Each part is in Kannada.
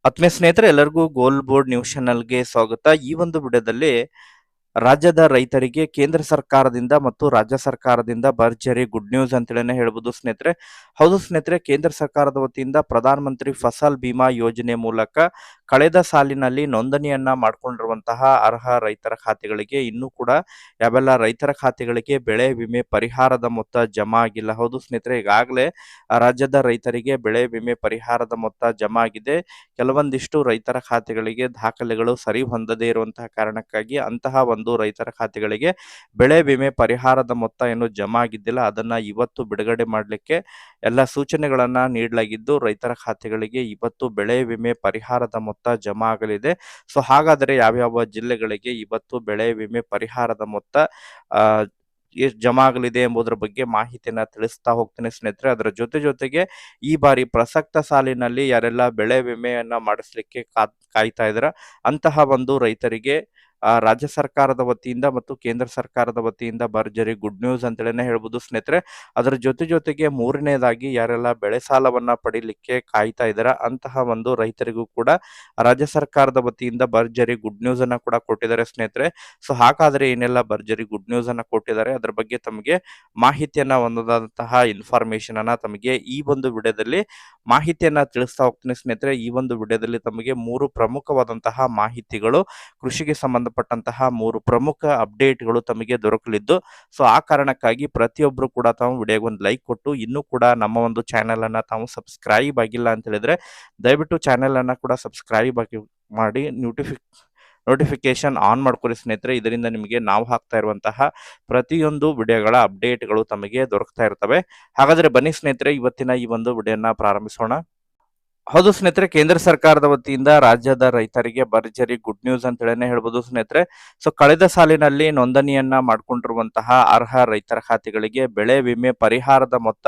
ಆತ್ಮೀಯ ಸ್ನೇಹಿತರೆ ಎಲ್ಲರಿಗೂ ಗೋಲ್ ಬೋರ್ಡ್ ನ್ಯೂಸ್ ಚಾನಲ್‌ಗೆ ಸ್ವಾಗತ. ಈ ಒಂದು ವಿಡಿಯೋದಲ್ಲಿ ರಾಜ್ಯದ ರೈತರಿಗೆ ಕೇಂದ್ರ ಸರ್ಕಾರದಿಂದ ಮತ್ತು ರಾಜ್ಯ ಸರ್ಕಾರದಿಂದ ಭರ್ಜರಿ ಗುಡ್ ನ್ಯೂಸ್ ಅಂತೇಳಿನೇ ಹೇಳ್ಬೋದು ಸ್ನೇಹಿತರೆ. ಹೌದು ಸ್ನೇಹಿತರೆ, ಕೇಂದ್ರ ಸರ್ಕಾರದ ವತಿಯಿಂದ ಪ್ರಧಾನ ಮಂತ್ರಿ ಫಸಲ್ ಬಿಮಾ ಯೋಜನೆ ಮೂಲಕ ಕಳೆದ ಸಾಲಿನಲ್ಲಿ ನೋಂದಣಿಯನ್ನ ಮಾಡಿಕೊಂಡಿರುವಂತಹ ಅರ್ಹ ರೈತರ ಖಾತೆಗಳಿಗೆ ಇನ್ನೂ ಕೂಡ ಯಾವೆಲ್ಲ ರೈತರ ಖಾತೆಗಳಿಗೆ ಬೆಳೆ ವಿಮೆ ಪರಿಹಾರದ ಮೊತ್ತ ಜಮಾ ಆಗಿಲ್ಲ. ಹೌದು ಸ್ನೇಹಿತರೆ, ಈಗಾಗಲೇ ರಾಜ್ಯದ ರೈತರಿಗೆ ಬೆಳೆ ವಿಮೆ ಪರಿಹಾರದ ಮೊತ್ತ ಜಮಾ ಆಗಿದೆ. ಕೆಲವೊಂದಿಷ್ಟು ರೈತರ ಖಾತೆಗಳಿಗೆ ದಾಖಲೆಗಳು ಸರಿ ಹೊಂದದೇ ಇರುವಂತಹ ಕಾರಣಕ್ಕಾಗಿ ಅಂತಹ ಒಂದು ರೈತರ ಖಾತೆಗಳಿಗೆ ಬೆಳೆ ವಿಮೆ ಪರಿಹಾರದ ಮೊತ್ತ ಏನು ಜಮಾ ಆಗಿದ್ದಿಲ್ಲ, ಅದನ್ನ ಇವತ್ತು ಬಿಡುಗಡೆ ಮಾಡಲಿಕ್ಕೆ ಎಲ್ಲ ಸೂಚನೆಗಳನ್ನ ನೀಡಲಾಗಿದ್ದು ರೈತರ ಖಾತೆಗಳಿಗೆ ಇವತ್ತು ಬೆಳೆ ವಿಮೆ ಪರಿಹಾರದ ಮೊತ್ತ ಜಮಾ ಆಗಲಿದೆ. ಸೊ ಹಾಗಾದರೆ ಯಾವ್ಯಾವ ಜಿಲ್ಲೆಗಳಿಗೆ ಇವತ್ತು ಬೆಳೆ ವಿಮೆ ಪರಿಹಾರದ ಮೊತ್ತ ಆ ಎಷ್ಟು ಜಮಾ ಆಗಲಿದೆ ಎಂಬುದರ ಬಗ್ಗೆ ಮಾಹಿತಿಯನ್ನ ತಿಳಿಸ್ತಾ ಹೋಗ್ತೇನೆ ಸ್ನೇಹಿತರೆ. ಅದರ ಜೊತೆಗೆ ಈ ಬಾರಿ ಪ್ರಸಕ್ತ ಸಾಲಿನಲ್ಲಿ ಯಾರೆಲ್ಲ ಬೆಳೆ ವಿಮೆಯನ್ನ ಮಾಡಿಸ್ಲಿಕ್ಕೆ ಕಾಯ್ತಾ ಇದ್ರ ಅಂತಹ ಒಂದು ರೈತರಿಗೆ ರಾಜ್ಯ ಸರ್ಕಾರದ ವತಿಯಿಂದ ಮತ್ತು ಕೇಂದ್ರ ಸರ್ಕಾರದ ವತಿಯಿಂದ ಭರ್ಜರಿ ಗುಡ್ ನ್ಯೂಸ್ ಅಂತೇಳಿನೇ ಹೇಳ್ಬೋದು ಸ್ನೇಹಿತರೆ. ಅದರ ಜೊತೆಗೆ ಮೂರನೇದಾಗಿ ಯಾರೆಲ್ಲ ಬೆಳೆ ಸಾಲವನ್ನ ಪಡಿಲಿಕ್ಕೆ ಕಾಯ್ತಾ ಇದ್ದಾರ ಅಂತಹ ಒಂದು ರೈತರಿಗೂ ಕೂಡ ರಾಜ್ಯ ಸರ್ಕಾರದ ವತಿಯಿಂದ ಭರ್ಜರಿ ಗುಡ್ ನ್ಯೂಸ್ ಅನ್ನ ಕೂಡ ಕೊಟ್ಟಿದ್ದಾರೆ ಸ್ನೇಹಿತರೆ. ಸೊ ಹಾಗಾದ್ರೆ ಏನೆಲ್ಲ ಭರ್ಜರಿ ಗುಡ್ ನ್ಯೂಸ್ ಅನ್ನ ಕೊಟ್ಟಿದ್ದಾರೆ ಅದರ ಬಗ್ಗೆ ತಮಗೆ ಮಾಹಿತಿಯನ್ನ ಒಂದಾದಂತಹ ಇನ್ಫಾರ್ಮೇಶನ್ ಅನ್ನ ತಮಗೆ ಈ ಒಂದು ವಿಡಿಯೋದಲ್ಲಿ ಮಾಹಿತಿಯನ್ನ ತಿಳಿಸ್ತಾ ಹೋಗ್ತೀನಿ ಸ್ನೇಹಿತರೆ. ಈ ಒಂದು ವಿಡಿಯೋದಲ್ಲಿ ತಮಗೆ ಮೂರು ಪ್ರಮುಖವಾದಂತಹ ಮಾಹಿತಿಗಳು, ಕೃಷಿಗೆ ಸಂಬಂಧಪಟ್ಟಂತಹ ಮೂರು ಪ್ರಮುಖ ಅಪ್ಡೇಟ್ಗಳು ತಮಗೆ ದೊರಕಲಿದ್ದು, ಸೊ ಆ ಕಾರಣಕ್ಕಾಗಿ ಪ್ರತಿಯೊಬ್ಬರು ಕೂಡ ತಾವು ವಿಡಿಯೋಗೆ ಒಂದು ಲೈಕ್ ಕೊಟ್ಟು ಇನ್ನೂ ಕೂಡ ನಮ್ಮ ಒಂದು ಚಾನೆಲ್ ಅನ್ನ ತಾವು ಸಬ್ಸ್ಕ್ರೈಬ್ ಆಗಿಲ್ಲ ಅಂತ ಹೇಳಿದ್ರೆ ದಯವಿಟ್ಟು ಚಾನೆಲ್ ಅನ್ನ ಕೂಡ ಸಬ್ಸ್ಕ್ರೈಬ್ ಆಗಿ ಮಾಡಿ ನೋಟಿಫಿಕೇಶನ್ ಆನ್ ಮಾಡ್ಕೊಳ್ಳಿ ಸ್ನೇಹಿತರೆ. ಇದರಿಂದ ನಿಮಗೆ ನಾವು ಹಾಕ್ತಾ ಇರುವಂತಹ ಪ್ರತಿಯೊಂದು ವಿಡಿಯೋಗಳ ಅಪ್ಡೇಟ್ಗಳು ತಮಗೆ ದೊರಕ್ತಾ ಇರ್ತವೆ. ಹಾಗಾದ್ರೆ ಬನ್ನಿ ಸ್ನೇಹಿತರೆ, ಇವತ್ತಿನ ಈ ಒಂದು ವಿಡಿಯೋನ ಪ್ರಾರಂಭಿಸೋಣ. ಹೌದು ಸ್ನೇಹಿತರೆ, ಕೇಂದ್ರ ಸರ್ಕಾರದ ವತಿಯಿಂದ ರಾಜ್ಯದ ರೈತರಿಗೆ ಭರ್ಜರಿ ಗುಡ್ ನ್ಯೂಸ್ ಅಂತ ಹೇಳನೆ ಹೇಳ್ಬೋದು ಸ್ನೇಹಿತರೆ. ಸೊ ಕಳೆದ ಸಾಲಿನಲ್ಲಿ ನೋಂದಣಿಯನ್ನ ಮಾಡಿಕೊಂಡಿರುವಂತಹ ಅರ್ಹ ರೈತರ ಖಾತೆಗಳಿಗೆ ಬೆಳೆ ವಿಮೆ ಪರಿಹಾರದ ಮೊತ್ತ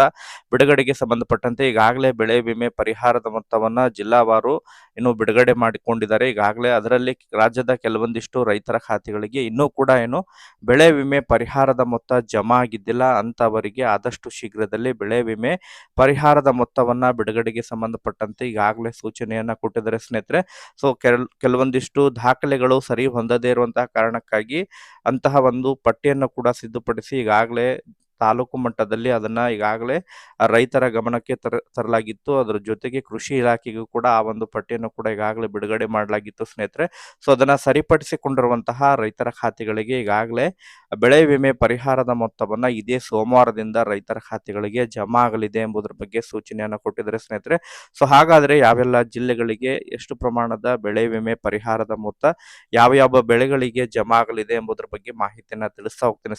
ಬಿಡುಗಡೆಗೆ ಸಂಬಂಧಪಟ್ಟಂತೆ ಈಗಾಗಲೇ ಬೆಳೆ ವಿಮೆ ಪರಿಹಾರದ ಮೊತ್ತವನ್ನ ಜಿಲ್ಲಾವಾರು ಇನ್ನು ಬಿಡುಗಡೆ ಮಾಡಿಕೊಂಡಿದ್ದಾರೆ. ಈಗಾಗಲೇ ಅದರಲ್ಲಿ ರಾಜ್ಯದ ಕೆಲವೊಂದಿಷ್ಟು ರೈತರ ಖಾತೆಗಳಿಗೆ ಇನ್ನೂ ಕೂಡ ಬೆಳೆ ವಿಮೆ ಪರಿಹಾರದ ಮೊತ್ತ ಜಮಾ ಆಗಿದ್ದಿಲ್ಲ. ಅಂತವರಿಗೆ ಆದಷ್ಟು ಶೀಘ್ರದಲ್ಲಿ ಬೆಳೆ ವಿಮೆ ಪರಿಹಾರದ ಮೊತ್ತವನ್ನ ಬಿಡುಗಡೆಗೆ ಸಂಬಂಧಪಟ್ಟಂತೆ ಈಗಾಗಲೇ ಸೂಚನೆಯನ್ನ ಕೊಟ್ಟಿದ್ದಾರೆ ಸ್ನೇಹಿತರೆ. ಸೊ ಕೆಲವೊಂದಿಷ್ಟು ದಾಖಲೆಗಳು ಸರಿ ಹೊಂದದೇ ಇರುವಂತಹ ಕಾರಣಕ್ಕಾಗಿ ಅಂತಹ ಒಂದು ಪಟ್ಟಿಯನ್ನು ಕೂಡ ಸಿದ್ಧಪಡಿಸಿ ಈಗಾಗಲೇ ತಾಲೂಕು ಮಟ್ಟದಲ್ಲಿ ಅದನ್ನ ಈಗಾಗಲೇ ರೈತರ ಗಮನಕ್ಕೆ ತರಲಾಗಿತ್ತು. ಅದರ ಜೊತೆಗೆ ಕೃಷಿ ಇಲಾಖೆಗೂ ಕೂಡ ಆ ಒಂದು ಪಟ್ಟಿಯನ್ನು ಕೂಡ ಈಗಾಗಲೇ ಬಿಡುಗಡೆ ಮಾಡಲಾಗಿತ್ತು ಸ್ನೇಹಿತರೆ. ಸೊ ಅದನ್ನ ಸರಿಪಡಿಸಿಕೊಂಡಿರುವಂತಹ ರೈತರ ಖಾತೆಗಳಿಗೆ ಈಗಾಗಲೇ ಬೆಳೆ ವಿಮೆ ಪರಿಹಾರದ ಮೊತ್ತವನ್ನ ಇದೇ ಸೋಮವಾರದಿಂದ ರೈತರ ಖಾತೆಗಳಿಗೆ ಜಮಾ ಆಗಲಿದೆ ಎಂಬುದರ ಬಗ್ಗೆ ಸೂಚನೆಯನ್ನು ಕೊಟ್ಟಿದ್ದಾರೆ ಸ್ನೇಹಿತರೆ. ಸೊ ಹಾಗಾದ್ರೆ ಯಾವೆಲ್ಲ ಜಿಲ್ಲೆಗಳಿಗೆ ಎಷ್ಟು ಪ್ರಮಾಣದ ಬೆಳೆ ವಿಮೆ ಪರಿಹಾರದ ಮೊತ್ತ ಯಾವ ಬೆಳೆಗಳಿಗೆ ಜಮಾ ಆಗಲಿದೆ ಎಂಬುದರ ಬಗ್ಗೆ ಮಾಹಿತಿಯನ್ನ ತಿಳಿಸ್ತಾ ಹೋಗ್ತೇನೆ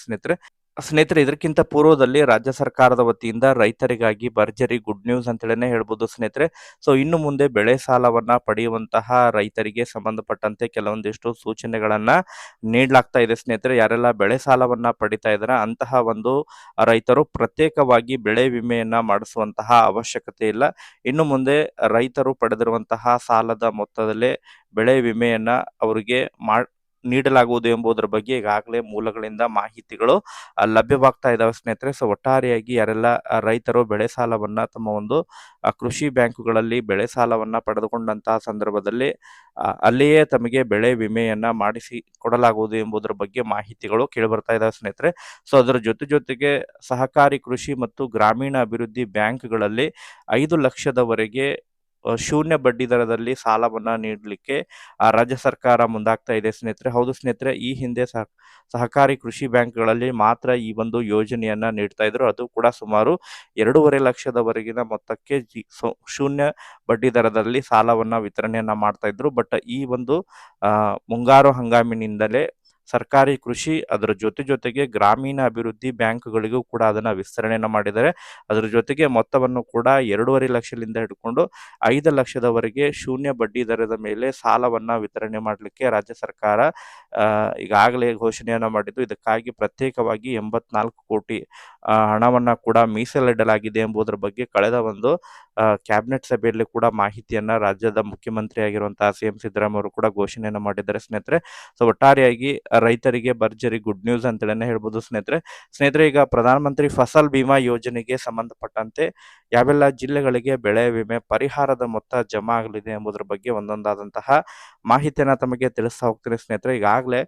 ಸ್ನೇಹಿತರೆ, ಇದಕ್ಕಿಂತ ಪೂರ್ವದಲ್ಲಿ ರಾಜ್ಯ ಸರ್ಕಾರದ ವತಿಯಿಂದ ರೈತರಿಗಾಗಿ ಭರ್ಜರಿ ಗುಡ್ ನ್ಯೂಸ್ ಅಂತ ಹೇಳನೆ ಹೇಳ್ಬೋದು ಸ್ನೇಹಿತರೆ. ಸೊ ಇನ್ನು ಮುಂದೆ ಬೆಳೆ ಸಾಲವನ್ನ ಪಡೆಯುವಂತಹ ರೈತರಿಗೆ ಸಂಬಂಧಪಟ್ಟಂತೆ ಕೆಲವೊಂದಿಷ್ಟು ಸೂಚನೆಗಳನ್ನ ನೀಡಲಾಗ್ತಾ ಇದೆ ಸ್ನೇಹಿತರೆ. ಯಾರೆಲ್ಲ ಬೆಳೆ ಸಾಲವನ್ನ ಪಡಿತಾ ಇದಾರೆ ಅಂತಹ ಒಂದು ರೈತರು ಪ್ರತ್ಯೇಕವಾಗಿ ಬೆಳೆ ವಿಮೆಯನ್ನ ಮಾಡಿಸುವಂತಹ ಅವಶ್ಯಕತೆ ಇಲ್ಲ. ಇನ್ನು ಮುಂದೆ ರೈತರು ಪಡೆದಿರುವಂತಹ ಸಾಲದ ಮೊತ್ತದಲ್ಲೇ ಬೆಳೆ ವಿಮೆಯನ್ನ ಅವರಿಗೆ ನೀಡಲಾಗುವುದು ಎಂಬುದರ ಬಗ್ಗೆ ಈಗಾಗಲೇ ಮೂಲಗಳಿಂದ ಮಾಹಿತಿಗಳು ಲಭ್ಯವಾಗ್ತಾ ಇದಾವೆ ಸ್ನೇಹಿತರೆ. ಸೊ ಒಟ್ಟಾರೆಯಾಗಿ ಯಾರೆಲ್ಲ ರೈತರು ಬೆಳೆ ಸಾಲವನ್ನ ತಮ್ಮ ಒಂದು ಕೃಷಿ ಬ್ಯಾಂಕುಗಳಲ್ಲಿ ಬೆಳೆ ಸಾಲವನ್ನ ಪಡೆದುಕೊಂಡಂತಹ ಸಂದರ್ಭದಲ್ಲಿ ಅಲ್ಲಿಯೇ ತಮಗೆ ಬೆಳೆ ವಿಮೆಯನ್ನ ಮಾಡಿಸಿ ಕೊಡಲಾಗುವುದು ಎಂಬುದರ ಬಗ್ಗೆ ಮಾಹಿತಿಗಳು ಕೇಳಿಬರ್ತಾ ಇದಾವೆ ಸ್ನೇಹಿತರೆ. ಸೊ ಅದರ ಜೊತೆಗೆ ಸಹಕಾರಿ ಕೃಷಿ ಮತ್ತು ಗ್ರಾಮೀಣ ಅಭಿವೃದ್ಧಿ ಬ್ಯಾಂಕ್ಗಳಲ್ಲಿ 5 ಲಕ್ಷದವರೆಗೆ ಶೂನ್ಯ ಬಡ್ಡಿ ದರದಲ್ಲಿ ಸಾಲವನ್ನ ನೀಡಲಿಕ್ಕೆ ರಾಜ್ಯ ಸರ್ಕಾರ ಮುಂದಾಗ್ತಾ ಇದೆ ಸ್ನೇಹಿತರೆ. ಹೌದು ಸ್ನೇಹಿತರೆ, ಈ ಹಿಂದೆ ಸಹಕಾರಿ ಕೃಷಿ ಬ್ಯಾಂಕ್ಗಳಲ್ಲಿ ಮಾತ್ರ ಈ ಒಂದು ಯೋಜನೆಯನ್ನ ನೀಡ್ತಾ ಇದ್ರು. ಅದು ಕೂಡ ಸುಮಾರು 2.5 ಲಕ್ಷದವರೆಗಿನ ಮೊತ್ತಕ್ಕೆ ಶೂನ್ಯ ಬಡ್ಡಿ ದರದಲ್ಲಿ ಸಾಲವನ್ನ ವಿತರಣೆಯನ್ನ ಮಾಡ್ತಾ ಇದ್ರು. ಬಟ್ ಈ ಒಂದು ಮುಂಗಾರು ಹಂಗಾಮಿನಿಂದಲೇ ಸರ್ಕಾರಿ ಕೃಷಿ ಅದರ ಜೊತೆಗೆ ಗ್ರಾಮೀಣ ಅಭಿವೃದ್ಧಿ ಬ್ಯಾಂಕ್ಗಳಿಗೂ ಕೂಡ ಅದನ್ನ ವಿಸ್ತರಣೆಯನ್ನ ಮಾಡಿದ್ದಾರೆ. ಅದರ ಜೊತೆಗೆ ಮೊತ್ತವನ್ನು ಕೂಡ 2.5 ಲಕ್ಷದಿಂದ ಹಿಡ್ಕೊಂಡು 5 ಲಕ್ಷದವರೆಗೆ ಶೂನ್ಯ ಬಡ್ಡಿ ದರದ ಮೇಲೆ ಸಾಲವನ್ನ ವಿತರಣೆ ಮಾಡಲಿಕ್ಕೆ ರಾಜ್ಯ ಸರ್ಕಾರ ಈಗಾಗಲೇ ಘೋಷಣೆಯನ್ನ ಮಾಡಿದ್ದು. ಇದಕ್ಕಾಗಿ ಪ್ರತ್ಯೇಕವಾಗಿ 84 ಕೋಟಿ ಹಣವನ್ನ ಕೂಡ ಮೀಸಲಿಡಲಾಗಿದೆ ಎಂಬುದರ ಬಗ್ಗೆ ಕಳೆದ ಒಂದು ಕ್ಯಾಬಿನೆಟ್ ಸಭೆಯಲ್ಲಿ ಕೂಡ ಮಾಹಿತಿಯನ್ನ ರಾಜ್ಯದ ಮುಖ್ಯಮಂತ್ರಿ ಆಗಿರುವಂತಹ CM ಸಿದ್ದರಾಮಯ್ಯ ಅವರು ಕೂಡ ಘೋಷಣೆಯನ್ನು ಮಾಡಿದ್ದಾರೆ ಸ್ನೇಹಿತರೆ. ಸೊ ಒಟ್ಟಾರೆಯಾಗಿ ರೈತರಿಗೆ ಭರ್ಜರಿ ಗುಡ್ ನ್ಯೂಸ್ ಅಂತೇಳಿನೇ ಹೇಳ್ಬೋದು ಸ್ನೇಹಿತರೆ. ಈಗ ಪ್ರಧಾನಮಂತ್ರಿ ಫಸಲ್ ಬಿಮಾ ಯೋಜನೆಗೆ ಸಂಬಂಧಪಟ್ಟಂತೆ ಯಾವೆಲ್ಲ ಜಿಲ್ಲೆಗಳಿಗೆ ಬೆಳೆ ವಿಮೆ ಪರಿಹಾರದ ಮೊತ್ತ ಜಮಾ ಆಗಲಿದೆ ಎಂಬುದರ ಬಗ್ಗೆ ಒಂದೊಂದಾದಂತಹ ಮಾಹಿತಿಯನ್ನ ತಮಗೆ ತಿಳಿಸ್ತಾ ಹೋಗ್ತೀನಿ ಸ್ನೇಹಿತರೆ. ಈಗಾಗಲೇ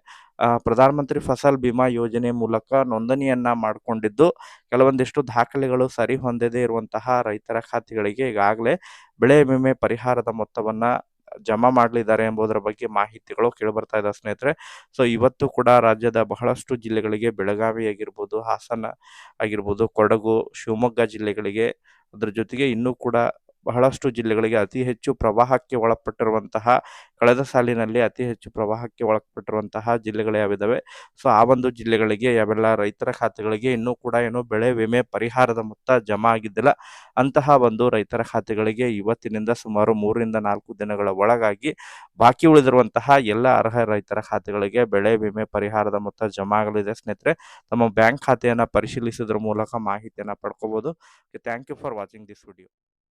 ಪ್ರಧಾನಮಂತ್ರಿ ಫಸಲ್ ಬಿಮಾ ಯೋಜನೆ ಮೂಲಕ ನೋಂದಣಿಯನ್ನ ಮಾಡಿಕೊಂಡಿದ್ದು ಕೆಲವೊಂದಿಷ್ಟು ದಾಖಲೆಗಳು ಸರಿ ಹೊಂದದೇ ಇರುವಂತಹ ರೈತರ ಖಾತೆಗಳಿಗೆ ಈಗಾಗಲೇ ಬೆಳೆ ವಿಮೆ ಪರಿಹಾರದ ಮೊತ್ತವನ್ನ ಜಮಾ ಮಾಡಲಿದ್ದಾರೆ ಎಂಬುದರ ಬಗ್ಗೆ ಮಾಹಿತಿಗಳು ಕೇಳಿಬರ್ತಾ ಇದ್ದಾವೆ ಸ್ನೇಹಿತರೆ. ಸೊ ಇವತ್ತು ಕೂಡ ರಾಜ್ಯದ ಬಹಳಷ್ಟು ಜಿಲ್ಲೆಗಳಿಗೆ ಬೆಳಗಾವಿ ಆಗಿರ್ಬೋದು, ಹಾಸನ ಆಗಿರ್ಬೋದು, ಕೊಡಗು, ಶಿವಮೊಗ್ಗ ಜಿಲ್ಲೆಗಳಿಗೆ, ಅದ್ರ ಜೊತೆಗೆ ಇನ್ನೂ ಕೂಡ ಬಹಳಷ್ಟು ಜಿಲ್ಲೆಗಳಿಗೆ ಅತಿ ಹೆಚ್ಚು ಪ್ರವಾಹಕ್ಕೆ ಒಳಪಟ್ಟಿರುವಂತಹ, ಕಳೆದ ಸಾಲಿನಲ್ಲಿ ಅತಿ ಹೆಚ್ಚು ಪ್ರವಾಹಕ್ಕೆ ಒಳಪಟ್ಟಿರುವಂತಹ ಜಿಲ್ಲೆಗಳು ಯಾವಿದಾವೆ, ಸೊ ಆ ಒಂದು ಜಿಲ್ಲೆಗಳಿಗೆ ಯಾವೆಲ್ಲ ರೈತರ ಖಾತೆಗಳಿಗೆ ಇನ್ನೂ ಕೂಡ ಏನು ಬೆಳೆ ವಿಮೆ ಪರಿಹಾರದ ಮೊತ್ತ ಜಮಾ ಆಗಿದ್ದಿಲ್ಲ, ಅಂತಹ ಒಂದು ರೈತರ ಖಾತೆಗಳಿಗೆ ಇವತ್ತಿನಿಂದ ಸುಮಾರು 3 ರಿಂದ 4 ದಿನಗಳ ಒಳಗಾಗಿ ಬಾಕಿ ಉಳಿದಿರುವಂತಹ ಎಲ್ಲ ಅರ್ಹ ರೈತರ ಖಾತೆಗಳಿಗೆ ಬೆಳೆ ವಿಮೆ ಪರಿಹಾರದ ಮೊತ್ತ ಜಮಾ ಆಗಲಿದೆ ಸ್ನೇಹಿತರೆ. ತಮ್ಮ ಬ್ಯಾಂಕ್ ಖಾತೆಯನ್ನ ಪರಿಶೀಲಿಸುವುದರ ಮೂಲಕ ಮಾಹಿತಿಯನ್ನ ಪಡ್ಕೋಬಹುದು. Thank you for watching this video.